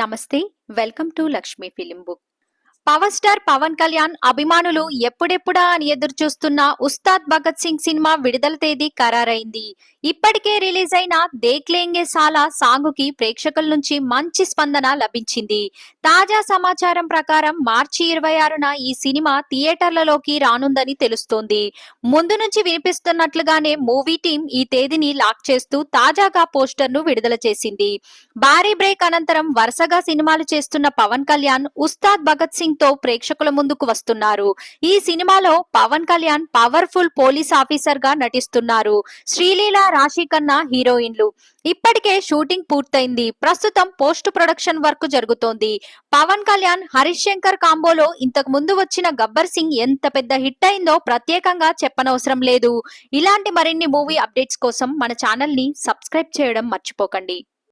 నమస్తే. Welcome to Lakshmi film book. Power star Pawan Kalyan అభిమానులు ఎప్పుడెప్పుడా అని ఎదురు చూస్తున్న ఉస్తాద్ భగత్ సింగ్ సినిమా విడుదల తేదీ ఖరారైంది. ఇప్పటికే రిలీజ్ అయిన దేఖ్ లేంగే సాలా సాంగ్ కి ప్రేక్షకుల నుంచి మంచి స్పందన లభించింది. తాజా సమాచారం ప్రకారం మార్చి 26న ఈ సినిమా థియేటర్లలోకి రానుందని తెలుస్తోంది. ముందు నుంచి వినిపిస్తున్నట్లుగానే మూవీ టీం ఈ తేదీని లాక్ చేస్తూ తాజాగా పోస్టర్ ను విడుదల చేసింది. భారీ బ్రేక్ అనంతరం వరుసగా సినిమాలు చేస్తున్న పవన్ కళ్యాణ్ ఉస్తాద్ భగత్ సింగ్ తో ప్రేక్షకుల ముందుకు వస్తున్నారు. ఈ సినిమాలో Pawan Kalyan powerful police officer గా నటిస్తున్నారు. శ్రీలీల, రాశి ఖన్నా హీరోయిన్లు. ఇప్పటికే షూటింగ్ పూర్తయింది. ప్రస్తుతం పోస్ట్ ప్రొడక్షన్ వర్క్ జరుగుతోంది. పవన్ కళ్యాణ్, హరీష్ శంకర్ కాంబోలో ఇంతకు ముందు వచ్చిన గబ్బర్ సింగ్ ఎంత పెద్ద హిట్ అయిందో ప్రత్యేకంగా చెప్పనవసరం లేదు. ఇలాంటి మరిన్ని మూవీ అప్డేట్స్ కోసం మన ఛానల్ ని సబ్స్క్రైబ్ చేయడం మర్చిపోకండి.